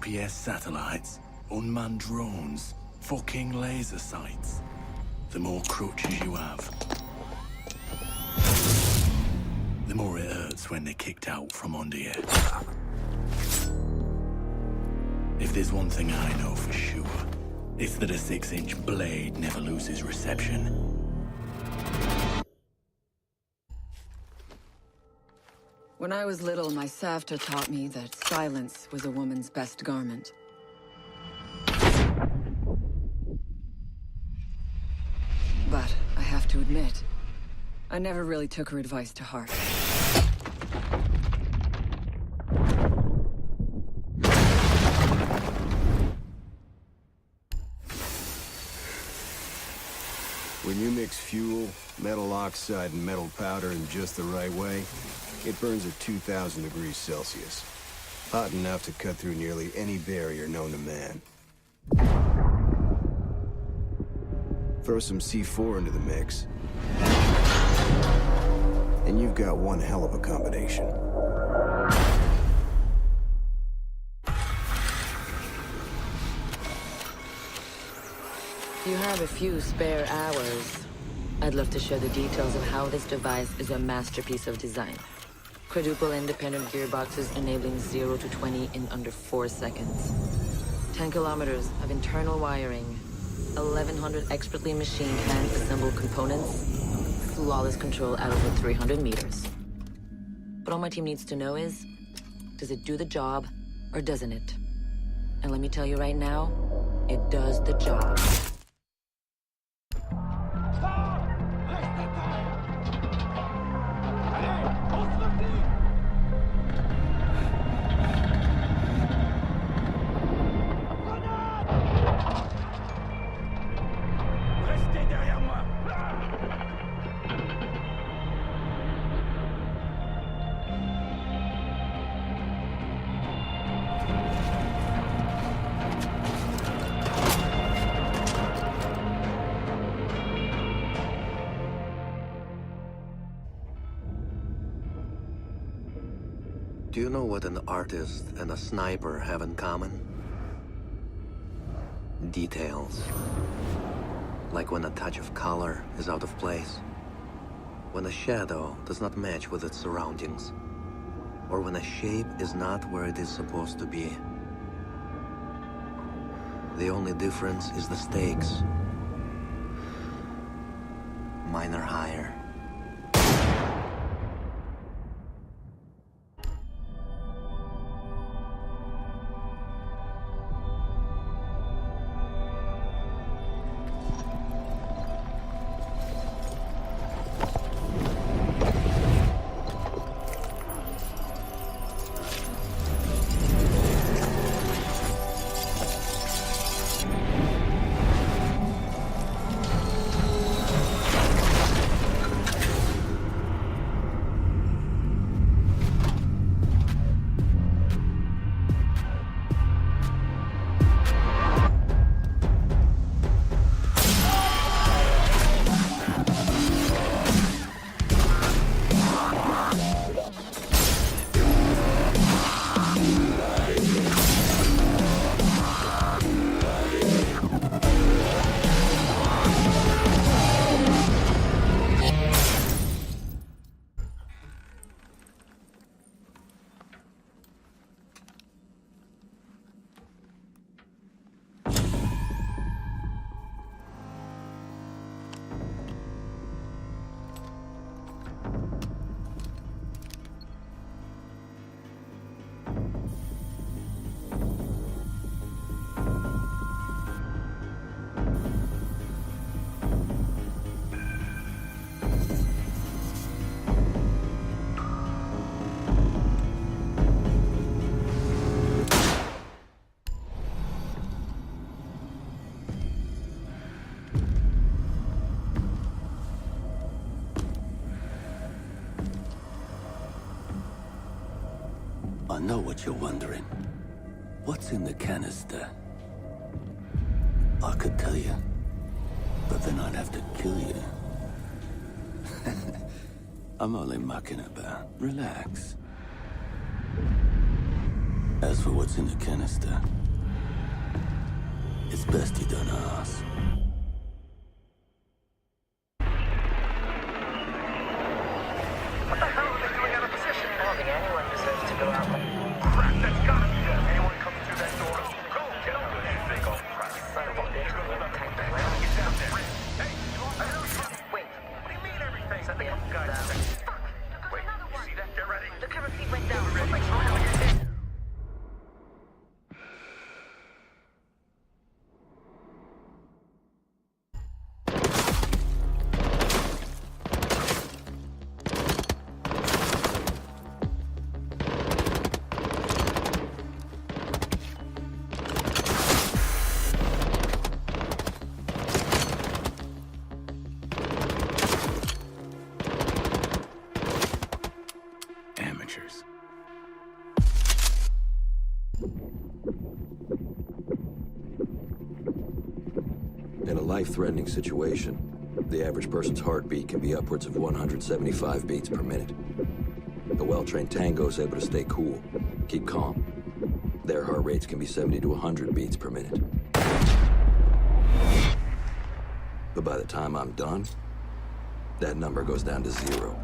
GPS satellites, unmanned drones, fucking laser sights. The more crutches you have, the more it hurts when they're kicked out from under you. If there's one thing I know for sure, it's that a 6-inch blade never loses reception. When I was little, my Savta taught me that silence was a woman's best garment. But I have to admit, I never really took her advice to heart. When you mix fuel, metal oxide, and metal powder in just the right way, it burns at 2,000 degrees Celsius. Hot enough to cut through nearly any barrier known to man. Throw some C4 into the mix, and you've got one hell of a combination. If you have a few spare hours, I'd love to share the details of how this device is a masterpiece of design. Quadruple independent gearboxes enabling 0 to 20 in under 4 seconds. 10 kilometers of internal wiring, 1,100 expertly machined hand-assembled components, flawless control at over 300 meters. But all my team needs to know is, does it do the job, or doesn't it? And let me tell you right now, it does the job. Do you know what an artist and a sniper have in common? Details. Like when a touch of color is out of place. When a shadow does not match with its surroundings. Or when a shape is not where it is supposed to be. The only difference is the stakes. Mine are higher. I know what you're wondering. What's in the canister? I could tell you, but then I'd have to kill you. I'm only mucking about. Relax. As for what's in the canister, it's best you don't ask. What the hell are they doing out of position? I don't think anyone deserves to go out. Crap, that's gotta be them. Anyone coming through that door? Go, get over there. Big old crap. Son of a bitch, we won't take the ground. Get down there. Hey, you lost everything. Wait. What do you mean everything? Send the Yeah, guys. down. Wait, you see that? Get ready. The camera feed went down. Ready. Like, oh, no, you're dead. Amateurs. In a life-threatening situation, the average person's heartbeat can be upwards of 175 beats per minute. A well-trained tango is able to stay cool, keep calm. Their heart rates can be 70 to 100 beats per minute. But by the time I'm done, that number goes down to 0.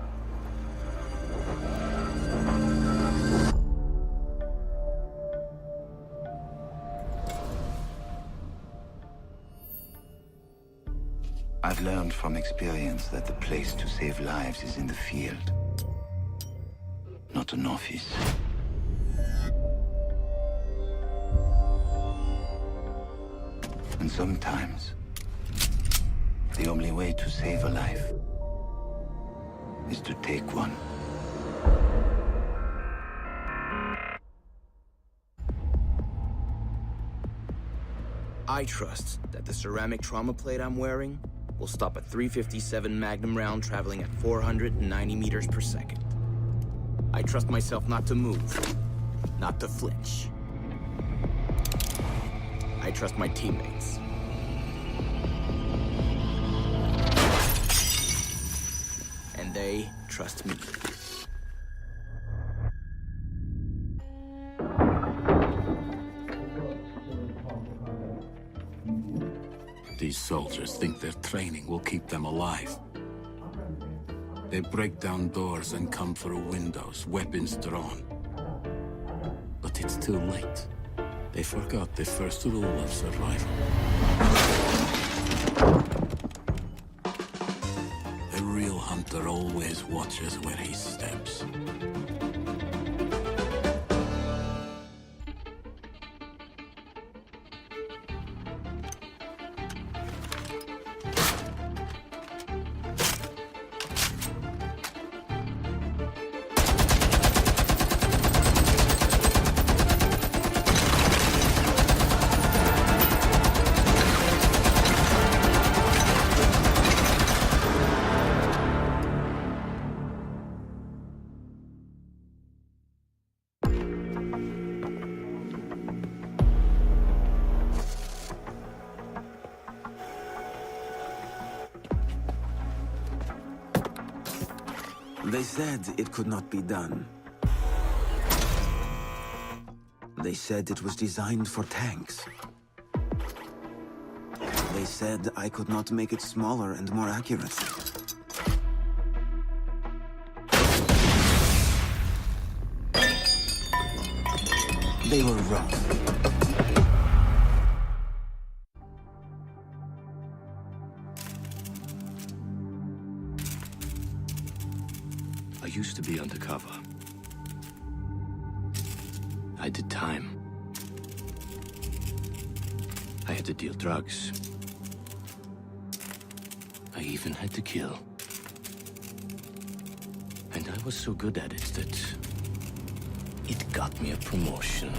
I've learned from experience that the place to save lives is in the field, not an office. And sometimes, the only way to save a life is to take one. I trust that the ceramic trauma plate I'm wearing will stop a .357 Magnum round traveling at 490 meters per second. I trust myself not to move, not to flinch. I trust my teammates. And they trust me. These soldiers think their training will keep them alive. They break down doors and come through windows, weapons drawn. But it's too late. They forgot the first rule of survival. The real hunter always watches where he steps. They said it could not be done. They said it was designed for tanks. They said I could not make it smaller and more accurate. They were wrong. I used to be undercover. I did time. I had to deal drugs. I even had to kill. And I was so good at it that it got me a promotion.